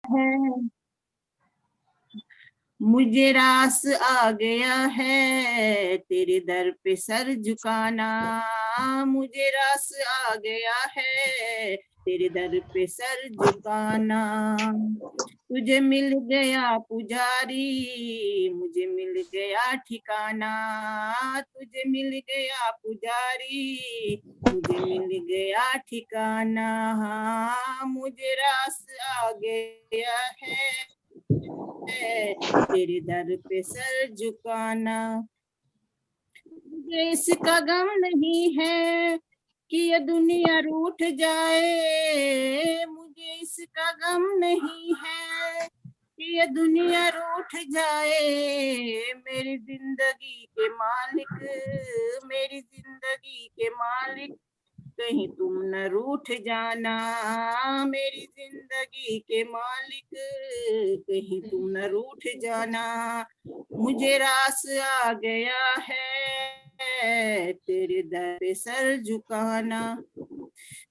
है, मुझे रास आ गया है तेरे दर पे सर झुकाना। मुझे रास आ गया है तेरे दर पे सर झुकाना। तुझे मिल गया पुजारी, मुझे मिल गया ठिकाना। तुझे मिल गया पुजारी, मुझे मिल गया ठिकाना। हाँ, मुझे रास आ गया है तेरे दर पे सर झुकाना। मुझे इसका गम नहीं है कि ये दुनिया रूठ जाए। मुझे इसका गम नहीं है कि ये दुनिया रूठ जाए। मेरी जिंदगी के मालिक, मेरी जिंदगी के मालिक, कहीं तुम न रूठ जाना। मेरी जिंदगी के मालिक, कहीं तुम न रूठ जाना। मुझे रास आ गया है तेरे दर पे सर झुकाना।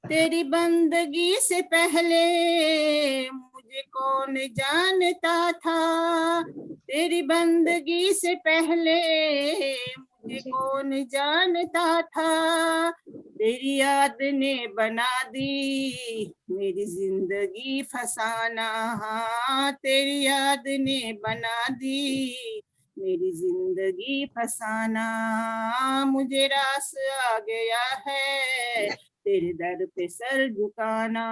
तेरी बंदगी से पहले मुझे कौन जानता था। तेरी बंदगी से पहले मुझे कौन जानता था। तेरी याद ने बना दी मेरी जिंदगी फसाना। हाँ, तेरी याद ने बना दी मेरी जिंदगी फसाना। मुझे रास आ गया है तेरे दर पे सर झुकाना।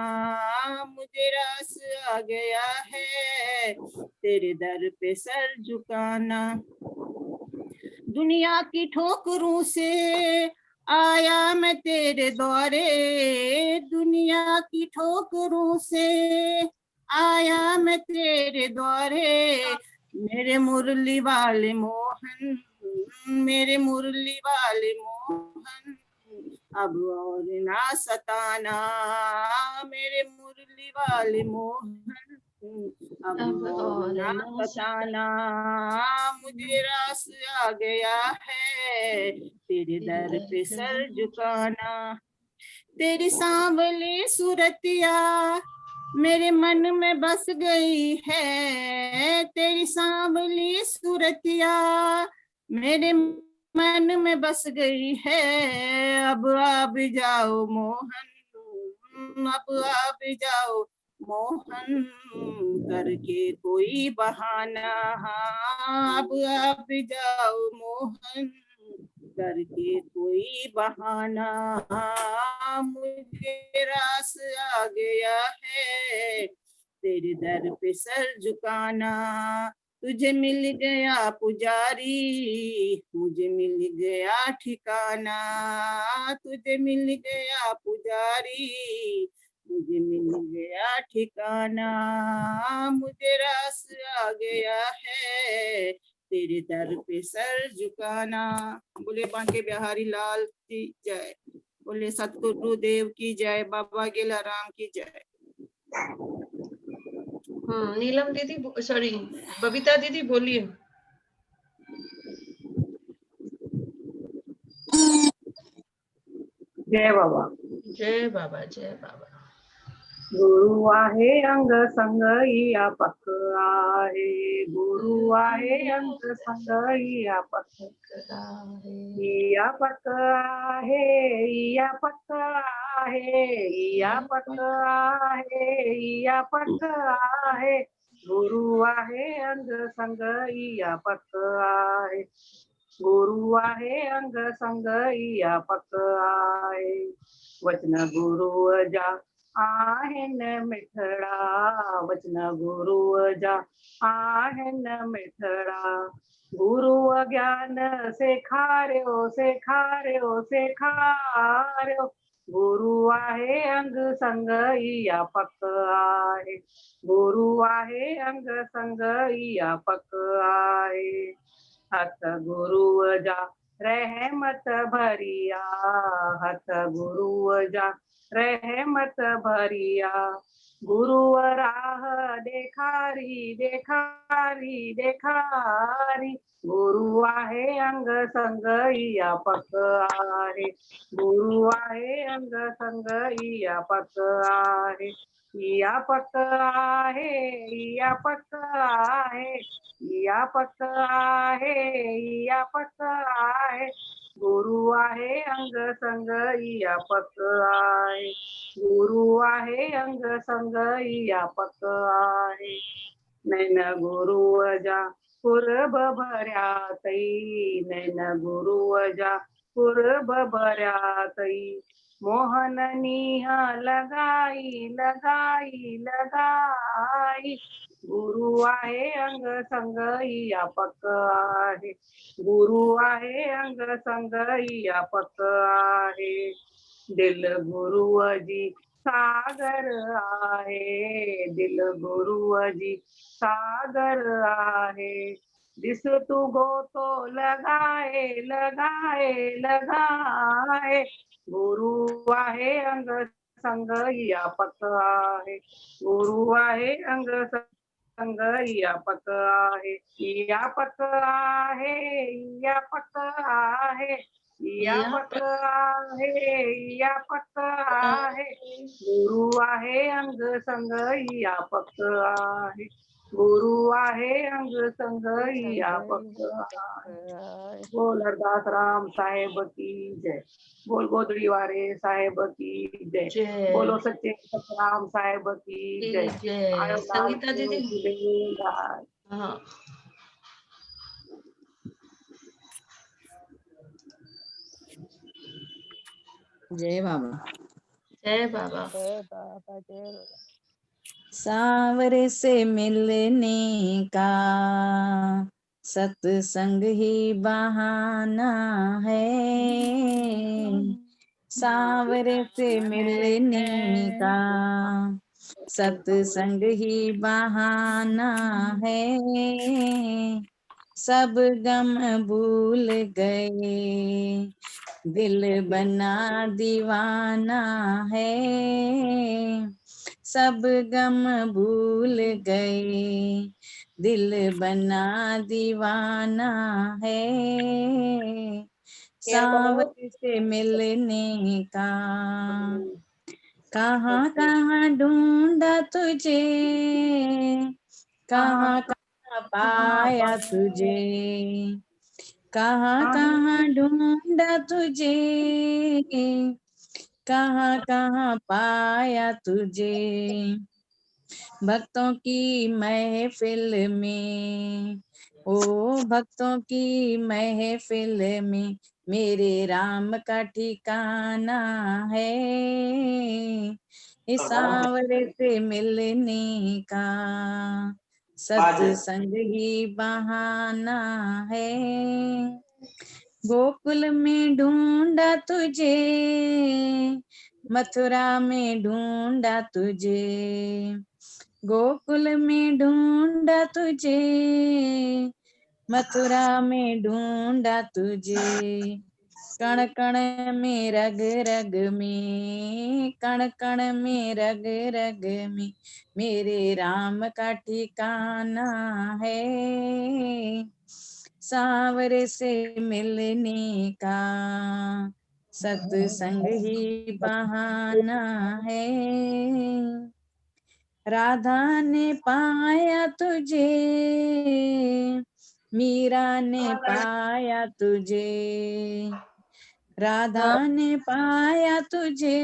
मुझे रास आ गया है तेरे दर पे सर झुकाना। दुनिया की ठोकरों से आया मैं तेरे द्वारे। दुनिया की ठोकरों से आया मैं तेरे द्वारे। मेरे मुरली वाले मोहन, मेरे मुरली वाले मोहन, अब और ना सताना। मेरे मुरली वाले मोहन, अब और ना सताना। मुझे रास आ गया है तेरे दर पे सर झुकाना। तेरी सांवली सूरतिया मेरे मन में बस गई है। तेरी सांवली सूरतिया मेरे मन में बस गई है। अब आप जाओ मोहन, अब आप जाओ मोहन, करके कोई बहाना। हाँ, अब आप जाओ मोहन, करके कोई बहाना। हाँ, मुझे रास आ गया है तेरे दर पे सर झुकाना। तुझे मिल गया पुजारी, मुझे मिल गया ठिकाना। तुझे मिल गया पुजारी, मुझे मिल गया ठिकाना। मुझे रास आ गया है तेरे दर पे सर झुकाना। बोले बांके बिहारी लाल की जय। बोले सतगुरु देव की जय। बाबा गेलाराम की जय। नीलम दीदी, सॉरी बबीता दीदी बोलिए। जय बाबा, जय बाबा, जय बाबा। गुरु आहे अंग संग इया पक आहे। गुरु आहे अंग संग इया पक आहे। इया पक आहे, इया पक आहे, इया पक आहे, इया पक आहे। गुरु आहे अंग संग इया पक आहे। गुरु आहे अंग संग इया पक आहे। वचन गुरु जा आहिनि मिठड़ा, वचन गुरु जा आहिनि मिठड़ा। गुरु ज्ञान सेखारियो, सेखारियो, सेखारियो। गुरु आहे अंग संग इया पक आहे। गुरु आहे अंग संग इया पक आहे। हथ गुरु जा रहमत भरिया, हथ गुरु जा रहमत भरिया। गुरु राह ॾेखारी, ॾेखारी, ॾेखारी। गुरु आहे अंग संग इया पक आहे। गुरु आहे अंग संग इया पक आहे। व्यापक आहे, व्यापक आहे, व्यापक आहे, व्यापक आहे. गुरु आहे अंग संग व्यापक आहे, गुरु आहे अंग संग व्यापक आहे. नैन गुरु अजा पूर्व भर्यातई, नैन गुरु अजा पूर्व भर्यातई. मोहन निह लगाई लगाई लगाई. गुरु आहे अंग संग व्यापक आहे, गुरु आहे अंग संग व्यापक आहे. दिल गुरु अजी सागर आहे, दिल गुरु अजी सागर आहे. दिस तू गो तो लगाए लगाए लगाए. गुरु आहे अंग संग व्यापक आहे, गुरु आहे अंग संग व्यापक आहे. व्यापक आहे, व्यापक आहे, व्यापक आहे, व्यापक आहे. गुरु आहे अंग संग व्यापक आहे, गुरु आहे अंग संग व्यापक आहे. बोल हरदास राम साहेब की जय, बोल गोदड़ी वारे साहेब की जय, जय बोलो सच्चे सतराम साहेब की जय. जय. आयो लाल संगीता दीदी. झूलेलाल. हाँ जय बाबा. जय बाबा. जय बाबा, जय बाबा. सांवरे से मिलने का सत्संग ही बहाना है, सांवरे से मिलने का सत्संग ही बहाना है. सब गम भूल गए, दिल बना दीवाना है. सब गम भूल गए, दिल बना दीवाना है. सांवरे से मिलने का कहाँ कहाँ ढूंढा तुझे, कहाँ कहाँ पाया तुझे, कहाँ कहाँ ढूंढा तुझे, कहाँ कहाँ पाया तुझे. भक्तों की महफिल में, ओ भक्तों की महफिल में मेरे राम का ठिकाना है. इस सांवरे से मिलने का सत्संग ही बहाना है. गोकुल में ढूंढा तुझे, मथुरा में ढूंढा तुझे, गोकुल में ढूंढा तुझे, मथुरा में ढूंढा तुझे. कण कण में रग रग में, कण कण में रग रग में मेरे राम का ठिकाना है. सांवरे से मिलने का सत्संग ही बहाना है. राधा ने पाया तुझे, मीरा ने पाया तुझे, राधा ने पाया तुझे,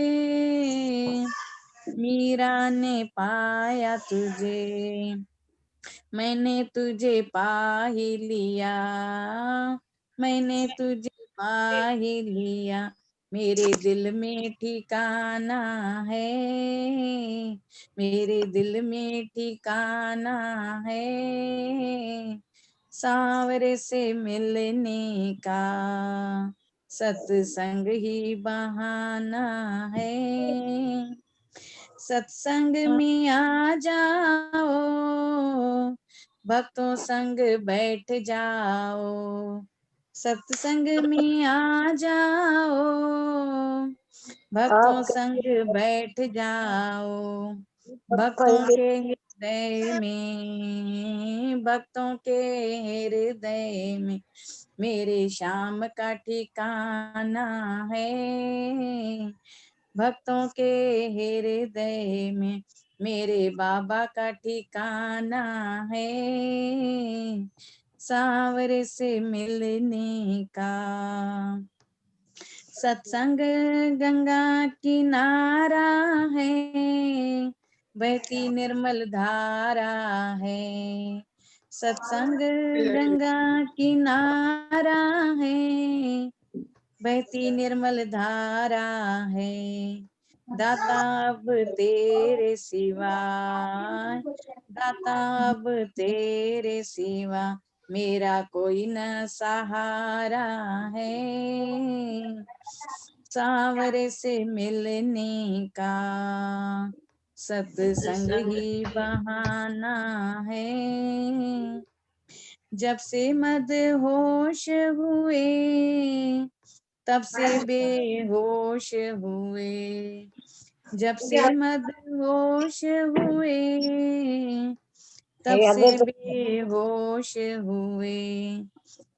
मीरा ने पाया तुझे. मैंने तुझे पा ही लिया, मैंने तुझे पा ही लिया, मेरे दिल में ठिकाना है, मेरे दिल में ठिकाना है. सांवरे से मिलने का सत्संग ही बहाना है. सत्संग में आ जाओ, भक्तों संग बैठ जाओ, सत्संग में आ जाओ, भक्तों संग बैठ जाओ. भक्तों के हृदय में, भक्तों के हृदय में मेरे श्याम का ठिकाना है. भक्तों के हृदय में मेरे बाबा का ठिकाना है सांवरे से मिलने का। सत्संग गंगा किनारा है बहती निर्मल धारा है। सत्संग गंगा किनारा है बहती निर्मल धारा है। दाता अब तेरे सिवा, दाता अब तेरे सिवा मेरा कोई न सहारा है सांवरे से मिलने का। सत्संग ही बहाना है जब से मदहोश हुए तब से बेहोश हुए। जब से मदहोश हुए तब से बेहोश हुए।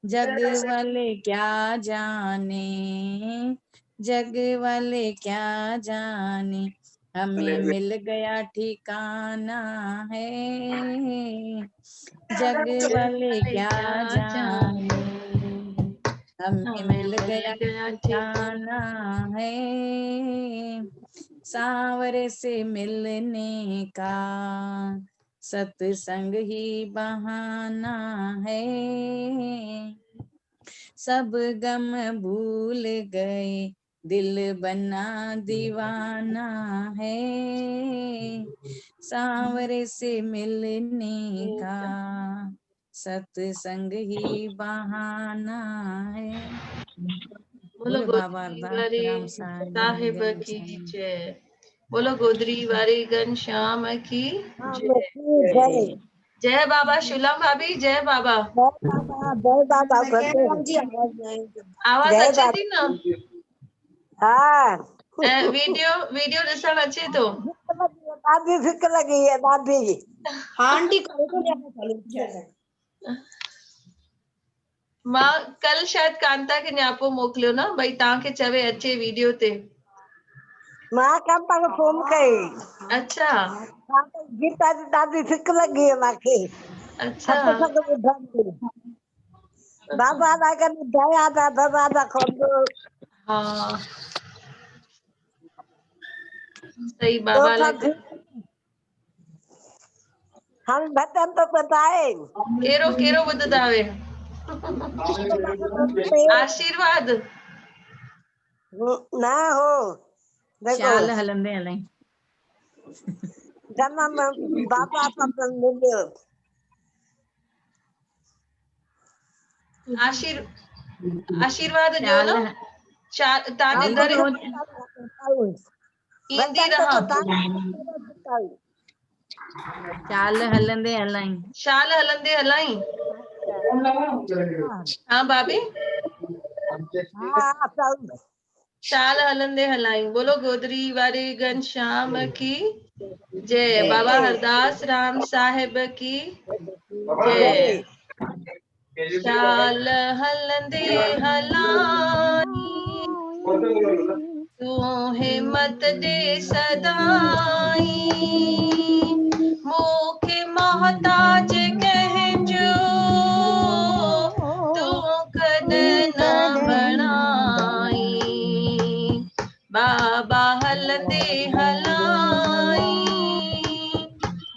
जग वाले क्या जाने, जग वाले क्या जाने हमें मिल गया ठिकाना है। जग वाले क्या जाने हमें मिल गया ठिकाना है सांवरे से मिलने का। सत्संग ही बहाना है सब गम भूल गए दिल बना दीवाना है सांवरे से मिलने का। सत्संग ही बहाना है। बोलो बोले बाबा गोदरी अरदास वाले राम साहिब साहिब गंज की साहिब। जय। बोलो गोदरी वाले घनश्याम की जय। जय जय बाबा शुलम भाभी, जय बाबा। बाबा आवाज जय अचे बाबा। थी न? हाँ वीडियो वीडियो ॾिसण अचे थो? दादी फिक लगी है दादी। मां कल शायद कांता खे न्यापो मोकिलियो न भई तव्हांखे चवे अचे वीडियो ते। मां कांता को फोन कई। अच्छा गीता जी दादी फिक लगी है मांखे। अच्छा सत सत ॿुधंदी बाबा दा कन दया दा दवा दा खोंदो। हाँ सही तो बाबा सब लाइ। हम भटन तो बताए। कहिड़ो कहिड़ो ॿुधंदा हुए? आशीर्वाद ना हो देखो ख्याल हलंदे हलाई। जन्म बाबा सब मिलियो। आशीर्वाद ॾियो ख्याल न। तव्हांजे बिल्कुल दर रोज ईंदी रहां। ख्याल हलंदे हलाई। शाल हलंदे हलाई। हाँ भाभी शाल हलंदे हलाई। बोलो गोदरी वारे घनश्याम की जय। बाबा हरदास राम साहिब की जय। शाल हलंदे हलाई तू हिम्मत दे सदाई मूंखे मोहताज कंहिंजो तू कॾहिं न बणाई। बाबा हलंदे हलाई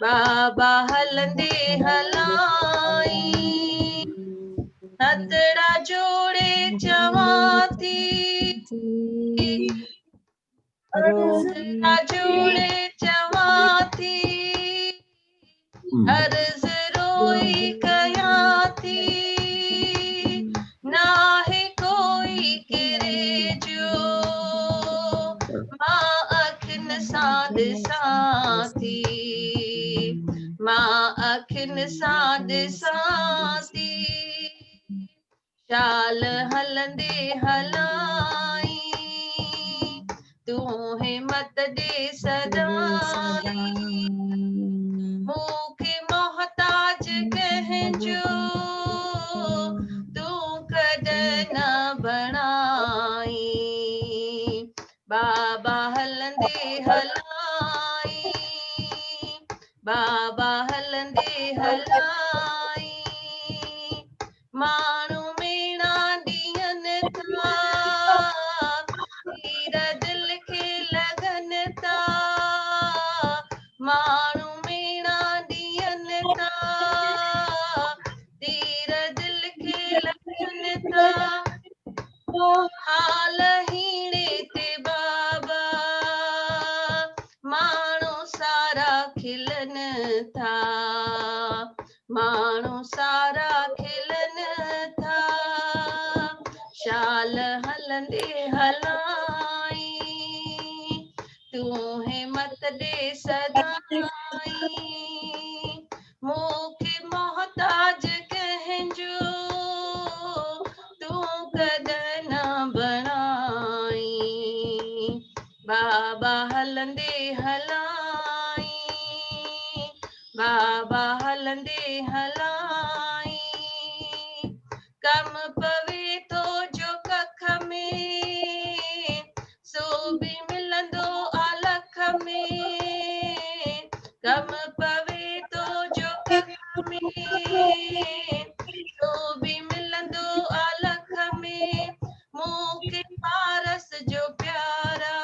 बाबा हलंदे हलाई हथड़ा जोड़े चवां थी हथड़ा जोड़े चवां थी अर्ज़ रोई कयां थी नाहे कोई किरे जो मां अखियुनि सां ॾिसां थी मां अखियुनि सां ॾिसां थी। शाल हलंदे हलाई तूं हिम्मत ॾे सदाई मूंखे मोहताज कंहिंजो तूं कॾहिं न बणाई। बाबा हलंदे हलाई हलाई माण्हू मेणा ॾियनि था तीर दिल खे लॻनि था माण्हू मेणा ॾियनि था तीर दिल खे लॻनि था हाल हीणे ते बाबा माण्हू सारा खिलनि था माण्हू सारा खिलनि था शाल हलंदे हलाई तूं हिम्मत ॾे सदाई मूंखे मोहताज कंहिंजो तूं कॾहिं न बणाई बाबा हलंदे हलाई बाबा हलंदे हलाई कम पवे थो जो कख में सो बि मिलंदो अलख में कम पवे थो जो कख में सो बि मिलंदो अलख में मूंखे पारस जो प्यारा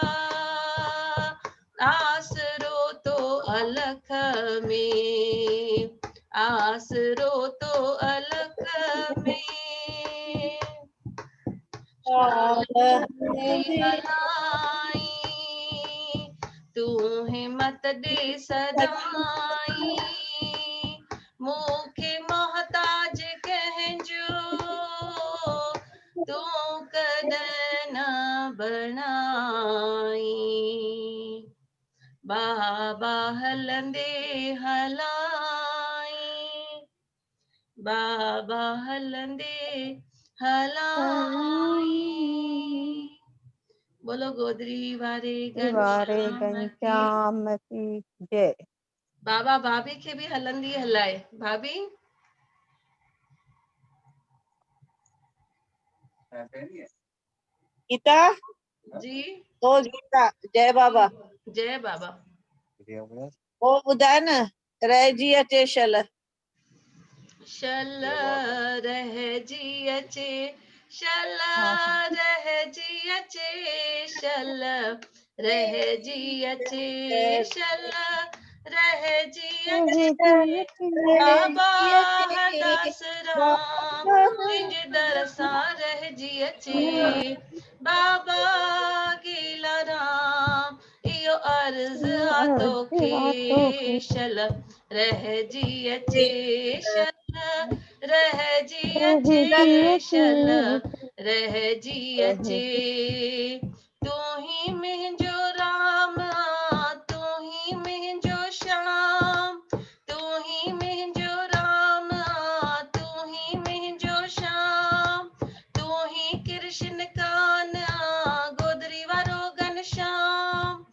आसरो तो अलख में आसरो तो अलख में हलाई तूं हिम्मत ॾे सदाई मूंखे मोहताज कंहिंजो तूं कॾहिं न बणाई बाबा हलंदे हलाई बाबा हलंदे हलाई बोलो गोदरी वारे घनश्याम की घनश्याम की जय। बाबा भाभी खे बि हलंदी हलाए भाभी गीता जी ओ गीता जय बाबा जय बाबा ओ ॿुधाए न रहिजी अचे शल शल रहजी अचे शल रहजी अचे शल रहजी अचे शल रहजी अचे बाबा हरदास राम तुंहिंजे दर सां रहजी अचे बाबा गीला राम इहो अर्ज़ आ तोखे शल रहजी अचे शल रहजी अचे शल रहजी अचे तूं ही मुंहिंजो राम तूं ही मुंहिंजो श्याम तूं ही मुंहिंजो राम तूं ही मुंहिंजो श्याम तूं ही कृष्ण कान्हा गोदरी वारो घनश्याम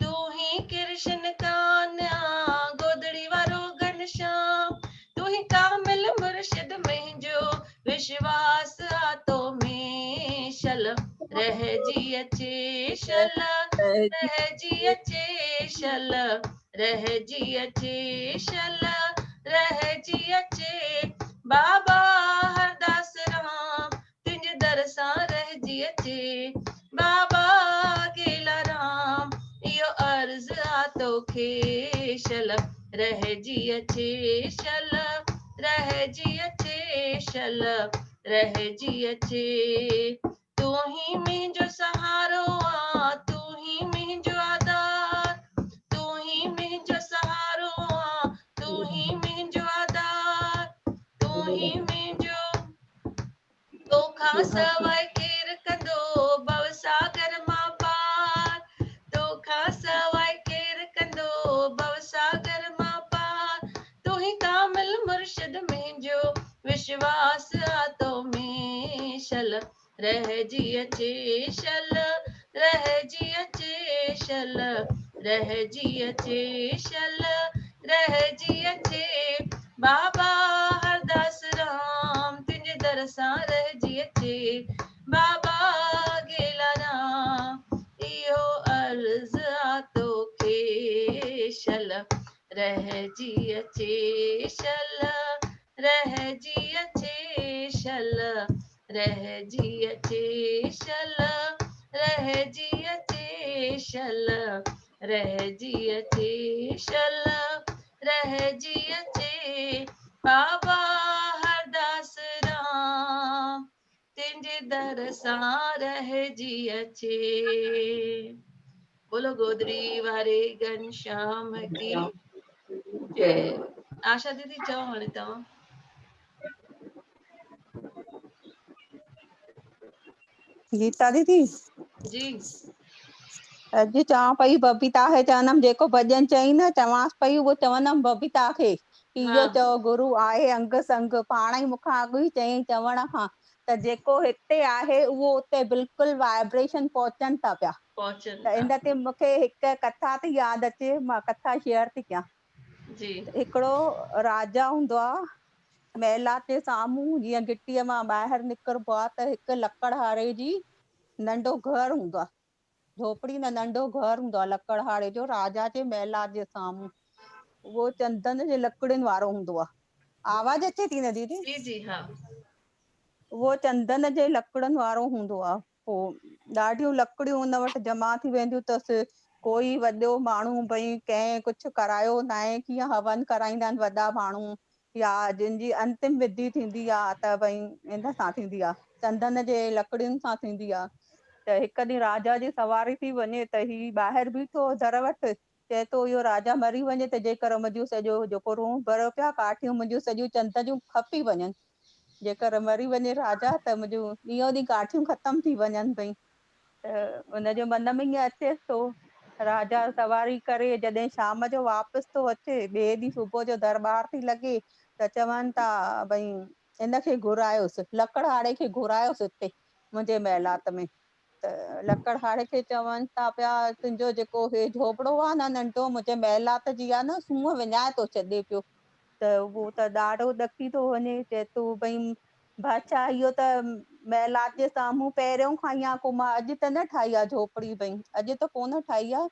तूं ही कृष्ण कान्हा गोदड़ी वारो घनश्याम तूं ही कामिल मुर्शिद मुंहिंजो विश्वास आ तो में शल रहजी अचे शल रहजी अचे शल रहजी अचे शल रहजी अचे बाबा हरदास राम तुंहिंजे दर सां रहजी अचे बाबा गेला राम इहो अर्ज़ आ तोखे शल रहजी अचे शल रहजी अचे शल रहजी अचे तूं ही मुंहिंजो सहारो आ तूं ही मुंहिंजो आधार तूं ही मुंहिंजो सहारो आ तूं ही मुंहिंजो आधार तूं ही मुंहिंजो तोखां सवाइ केरु कंदो भवसागर मां पार तोखां सवाइ केरु कंदो भवसागर मां पार तूं ही कामिल मुर्शिद मुंहिंजो विश्वास आ तो में शल रहजी अचे शल रहजी अचे शल रहजी अचे शल रहजी अचे बाबा हरदास राम तुंहिंजे दर सां रहजी अचे बाबा गेला राम इहो अर्ज़ आ तोखे शल रहजी अचे शल रहजी अचेशल रहजी अचेशल रहजी अचेशल रहजी अचेशल रहजी अचे बाबा हरदास राम तिंजे दर सां रहजी अचे। बोलो गोदरी वारे घनश्याम की जय। आशा दीदी चओ हाणे तव्हां। गीता दीदी जी अॼु चवां पई बबीता खे चवंदमि जेको भॼन चई न चवांसि पई उहो चवंदमि बबीता खे कि हा इहो चओ गुरु आहे अंग संग पाण ई मूंखां अॻु ई चयईं चवण खां त जेको हिते आहे उहो उते बिल्कुलु वाइब्रेशन पहुचनि था पिया। पहुचनि त था। इन ते मूंखे हिकु कथा थी यादि अचे, मां कथा शेयर थी कयां। जी हिकिड़ो राजा हूंदो आहे, महिला जे साम्हूं जीअं गिटीअ मां ॿाहिरि निकिरबो आहे त हिकु लकड़हारे जी नंढो घर हूंदो आहे, झोपड़ी न नंढो घर हूंदो आहे लकड़हारे जो, राजा जे महिला जे साम्हूं। उहो चंदन जे लकड़ियुनि वारो हूंदो आहे। आवाज अचे थी न दीदी? जी जी हा उहो चंदन जे लकड़नि वारो हूंदो आहे। पोइ ॾाढियूं लकड़ियूं हुन वटि जमा थी वेंदियूं अथसि। कोई वॾो माण्हू भई कंहिं कुझु करायो न आहे, कीअं हवन कराईंदा आहिनि वॾा माण्हू, या जिनजी अंतिम विधि थींदी आहे त भई इन सां थींदी आहे, चंदन जे लकड़ियुनि सां थींदी आहे। त हिकु ॾींहुं राजा जी सवारी थी वञे त ही ॿाहिरि बीठो दर वटि, चए थो इहो राजा मरी वञे त जेकर मुंहिंजो सॼो जेको रूम भरियो पिया काठियूं मुंहिंजूं सॼियूं चंद जूं खपी वञनि, जेकर मरी वञे राजा त मुंहिंजूं ॾींहों ॾींहुं काठियूं ख़तम थी वञनि पई। त हुनजे मन में ईअं अचेसि थो। राजा सवारी करे जॾहिं शाम जो वापसि थो अचे, ॿिए ॾींहुं सुबुह जो दरबार थी लॻे त चवनि था भई इनखे घुरायोसि, लकड़हारे खे घुरायोसि हिते मुंहिंजे महिलात में। त लकड़हारे खे चवनि था पिया तुंहिंजो जेको हे झोपड़ो आहे न नंढो, मुंहिंजे महिलात जी आहे न, सूंहं विञाए थो छॾे पियो। त उहो त ॾाढो ॾकी थो वञे, चए थो भई बादशाह इहो त महिलात जे साम्हूं पहिरियों खां ई आहे, को मां अॼु त न ठाही आहे झोपड़ी, भई अॼु त कोन ठाही आहे,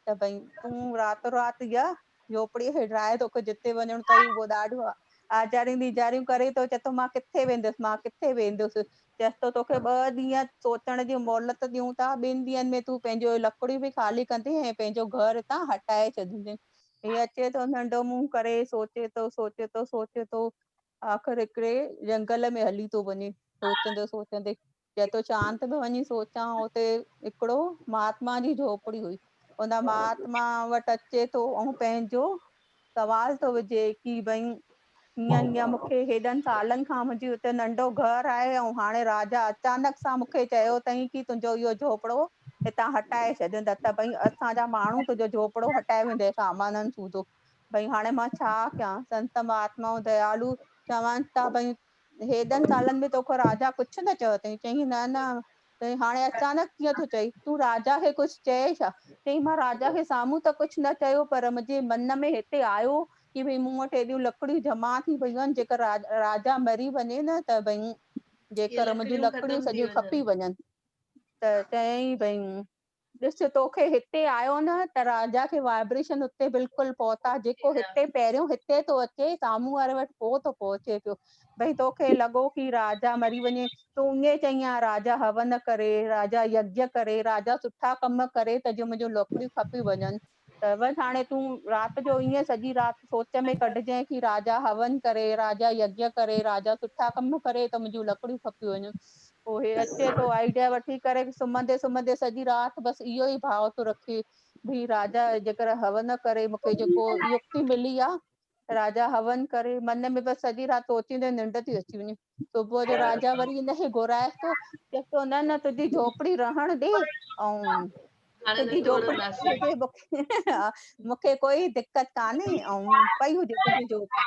त भई तूं रातो राति इहा झोपड़ीअ खे ढाहे तोखे जिते वञिणो अथई। उहो ॾाढो आचार्यूं नीचारियूं करे थो, चए थो मां किथे वेंदुसि, मां किथे वेंदुसि। चएसि थो तोखे 2 ॾींहं सोचण जी मोहलत ॾियूं था, 2 ॾींहंनि में तूं पंहिंजो लकड़ियूं बि ख़ाली कंदे ऐं पंहिंजो घर हितां हटाए छॾींदे। हे अचे थो नंढो मुंहुं करे, सोचे थो सोचे थो सोचे थो, आख़िर हिकिड़े जंगल में हली थो वञे सोचंदे सोचंदे। चए थो शांत में वञी सोचां, हुते हिकिड़ो महात्मा जी झोपड़ी हुई। उन महात्मा वटि अचे थो ऐं पंहिंजो सवाल थो विझे कि भई हीअं हीअं मूंखे हेॾनि सालनि खां मुंहिंजी हुते नंढो घर आहे, ऐं हाणे राजा अचानक सां मूंखे चयो अथई कि तुंहिंजो इहो झोपड़ो हितां हटाए छॾंदा, त भई असांजा माण्हू तुंहिंजो झोपड़ो हटाए वेंदे सामाननि सूधो। भई हाणे मां छा कयां? संत महात्माऊं दयालू चवनि था भई हेॾनि सालनि में तोखे राजा कुझु न चयो अथई? चई न न। चई हाणे अचानक कीअं थो चई? तूं राजा खे कुझु चए छा? चई मां राजा खे साम्हूं त कुझु न चयो, पर मुंहिंजे मन में हिते आयो कि भई मूं वटि हेॾियूं लकड़ियूं जमा थी पयूं आहिनि, जेकर राजा मरी वञे न त भई ये जेकर मुंहिंजूं लकड़ियूं लकड़ियूं ख़तम थी सॼियूं खपी वञनि। वञनि। त चयईं भई ॾिस तोखे हिते आयो न त राजा खे वाइब्रेशन उते बिल्कुलु पहुता, जेको हिते पहिरियों हिते थो अचे साम्हूं वारे वटि पोइ थो पहुचे पियो। भई तोखे लॻो कि राजा मरी वञे, तूं ईअं चई आहे राजा हवन करे, राजा यज्ञ करे, राजा सुठा कम करे त जो मुंहिंजूं लकड़ियूं खपी वञनि। त बसि हाणे तूं राति जो ईअं सॼी राति सोच में कढिजांइ कि राजा हवन करे, राजा यज्ञ करे, राजा सुठा कम करे त मुंहिंजूं लकड़ियूं खपी वञनि। पोइ हे अचे थो आइडिया वठी करे, सुम्हंदे सुम्हंदे सॼी राति बसि इहो ई भाव थो रखे भी राजा जेकर हवन करे, मूंखे जेको युक्ति मिली आहे राजा हवन करे, मन में बसि सॼी राति सोचींदे निंड थी अची वञे। सुबुह जो राजा वरी हिनखे घुराए थो, चए थो न न तुंहिंजी झोपड़ी रहण ॾे, ऐं हाणे न तुंहिंजी झोपड़ी तोड़ंदासीं। हुजे, मूंखे कोई दिक़त कान्हे, ऐं पई हुजे तुंहिंजी झोपड़ी।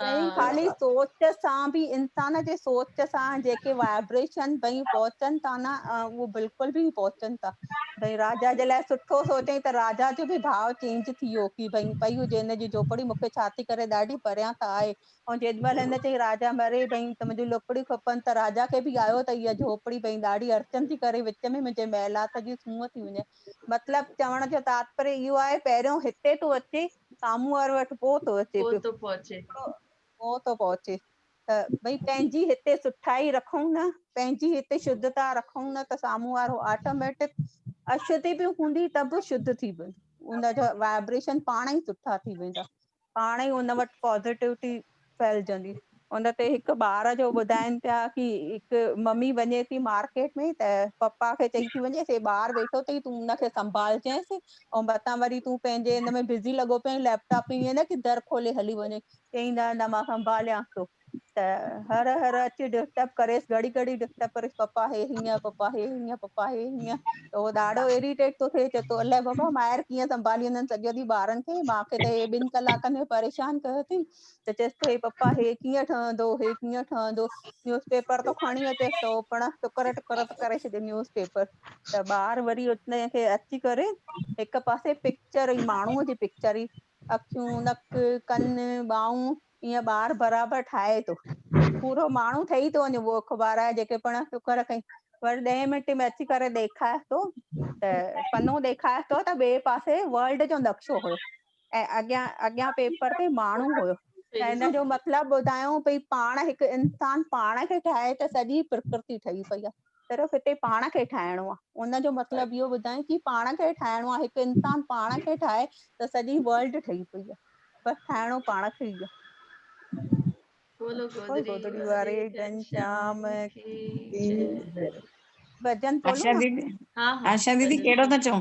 चई ख़ाली हाँ सोच सां बि, इंसान जे सोच सां जेके वाइब्रेशन भई पहुचनि था न, उहो बिल्कुलु बि पहुचनि था। भई राजा जे लाइ सुठो सोचई त राजा जो बि भाव चेंज थी वियो कि भई पई हुजे हिनजी झोपड़ी, मूंखे छा थी करे ॾाढी परियां त आहे। ऐं जेॾी महिल हिन चई राजा मरे भई त मुंहिंजूं लकड़ियूं खपनि, त राजा खे बि आयो त इहा झोपड़ी भई ॾाढी अड़चन थी करे, विच में मुंहिंजे महिलात जी सूंहं थी वञे। मतिलबु चवण जो तात्पर्य इहो आहे, पहिरियों हिते थो अचे साम्हूं वारे वटि पोइ थो अचे वो पियो, तो पहुचे। पोइ थो पहुचे। भई पंहिंजी हिते सुठाई रखूं न, पंहिंजी हिते शुद्धता रखूं न त साम्हूं वारो ऑटोमेटिक अशुद्ध बि हूंदी त बि शुद्ध थी वेंदो, उनजा वाइब्रेशन पाण ई सुठा थी वेंदा, पाण ई उन वटि पॉज़िटिविटी फैलजंदी। उन ते हिकु ॿार जो ॿुधाइनि पिया कि हिकु मम्मी वञे थी मार्केट में त पप्पा खे चई थी वञे, से ॿार वेठो अथई तूं उनखे संभालजांइसि, ऐं मतां वरी तूं पंहिंजे हिन में बिज़ी लॻो पियो लैपटॉप में, ईअं न कि दर खोले हली वञे, चई न मां संभालियांसि थो। त हर अची डिस्टर्ब करेसि, घड़ी घड़ी डिस्टर्ब करेसि, पप्पा हे हीअं, पप्पा हे हीअं, पप्पा हे हीअं, त उहो ॾाढो इरिटेट थो थिए, चए थो अलाए बाबा ॿाहिरि कीअं संभालींदमि सॼो ॾींहुं ॿारनि खे, मूंखे त हे 2 कलाकनि में परेशान कयो अथई। त चएसि थो हे पप्पा हे कीअं ठहंदो, हे कीअं ठहंदो, न्यूज़पेपर तो खणी अचेसि त पिण टुकर टुकर करे छॾे न्यूज़पेपर। त ॿार वरी उनखे अची करे हिकु पासे पिक्चर ई माण्हूअ जी पिक्चर ई, अखियूं, नक, कन, ॿाहूं, ईअं ॿार बराबरि ठाहे थो, पूरो माण्हू ठही थो वञे उहो अखबार जेके पिण टुकर कई। वरी 10 मिंट में अची करे ॾेखारे थो त पनो ॾेखारे थो त ॿिए पासे वर्ल्ड जो नक्शो हुयो ऐं अॻियां पेपर ते माण्हू हुयो। त हिन जो मतिलबु ॿुधायूं भई पाण हिकु इंसान पाण खे ठाहे त सॼी प्रकृति ठही पई आहे, सिर्फ़ु हिते पाण खे ठाहिणो आहे, उनजो मतिलबु इहो ॿुधायूं कि पाण खे ठाहिणो आहे, हिकु इंसान पाण खे ठाहे त सॼी वर्ल्ड ठही पई आहे, बसि ठाहिणो पाण खे ई आहे। बोलो बोल गोदड़ी गोदड़ी वारे वारे घनश्याम घनश्याम की की जय। जय। भजन बोलूं आशा ना? दीदी, हाँ हाँ आशा दीदी भजन कहिड़ो था बोलो। चऊं?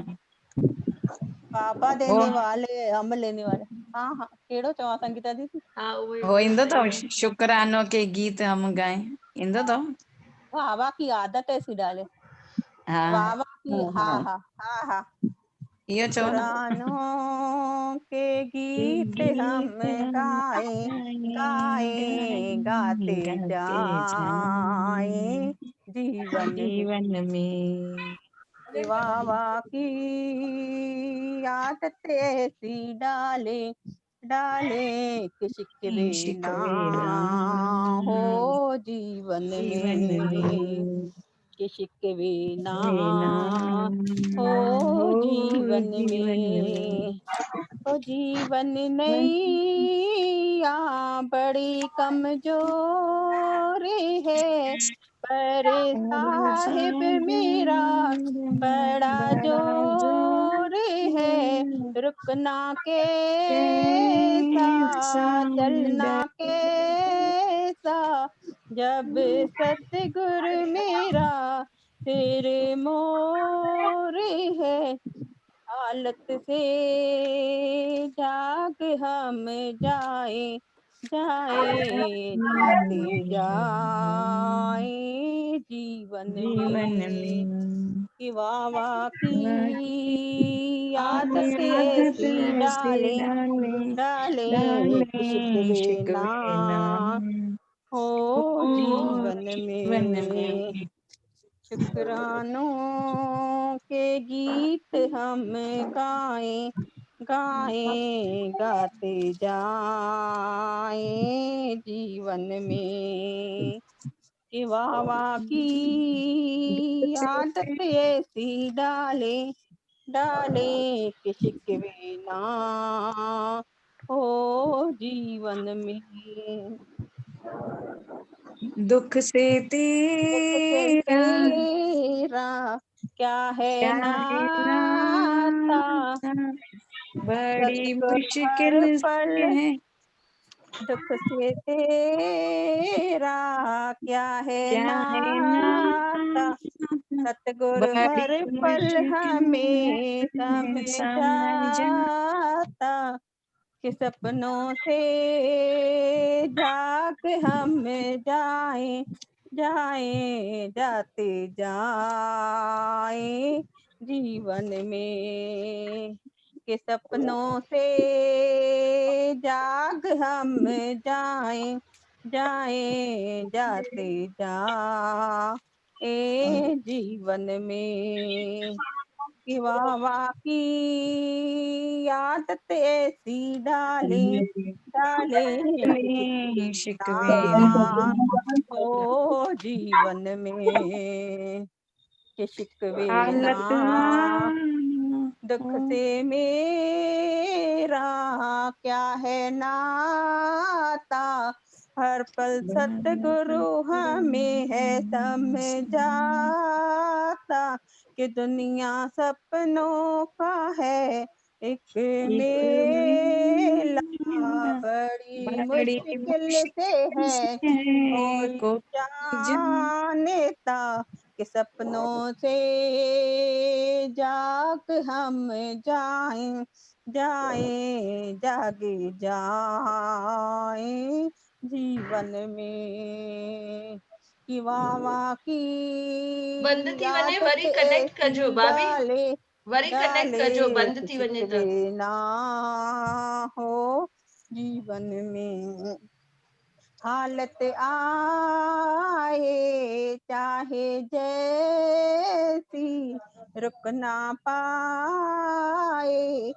बाबा वो देने वाले हम लेने वाले। हाँ हाँ कहिड़ो चवां संगीता दीदी? हाँ वही वो ईंदो सही अथव है। शुक्रानो के गीत हम गाएं, ईंदो अथव? वाह की आदत ऐसी डाले, हा वाह की, हाँ हाँ हाँ हाँ। इहो चओ न। शुक्रानों के गीत हम गाएं गाएं गाते जाएं जीवन जीवन में में, वाह की आदत ऐसी डाले डाले कि शिकवे ना हो जीवन जीवन में, में कि शिकवे ना लेना हो हो जीवन जीवन में। में ओ जीवन नैया बड़ी कमजोर है, पर साहिब मेरा बड़ा जोर है, रुकना कैसा चलना कैसा, जब सतगुरु मेरा सिर मोर है, हालत से जाग हम जाए जाए जाते जाए जीवन जीवन में, में कि वाह की आदत आदत ऐसी से डाले डाले डाले कि डाले शिकवे ना शिकवे ना हो हो जीवन जीवन में। में। शुक्रानों के गीत हम गाएं गाएं गाते जाएं जीवन में, कि वाह की आदत ऐसी डाले डाले कि शिकवे ना हो जीवन में। दुख से दुख से तेरा तेरा क्या है क्या है नाता, नाता, बड़ी सतगुर मुश्किल हर से पल, है दुख से तेरा क्या है क्या है नाता, नाता, सतगुर बड़ी हर पल मुश्किल हमें है समझ समझाता, कि सपनों से जाग हम जाएं जाएं जाते जाएं जीवन में, कि सपनों से जाग हम जाएं जाएं जाते जाएं जीवन में, कि वाह की आदत ऐसी डाले डाले कि शिकवे शिकवे ना हो जीवन में, कि शिकवे ना हालत ना दुख से मेरा क्या है नाता, हर पल सतगुरु हमें है समझाता कि दुनिया सपनों का है एक मेला, बड़ी मुश्किल से है कोई जानता कि सपनों से जाग हम जाएं जागे जाएं जीवन में कि वाह की बंद थी वञे वरी आदत कनेक्ट कजो ऐसी भाभी, डाले वरी कनेक्ट कजो, बंद थी वञे त। शिकवे ना हो जीवन में। हालत आए चाहे जैसी रुक ना पाए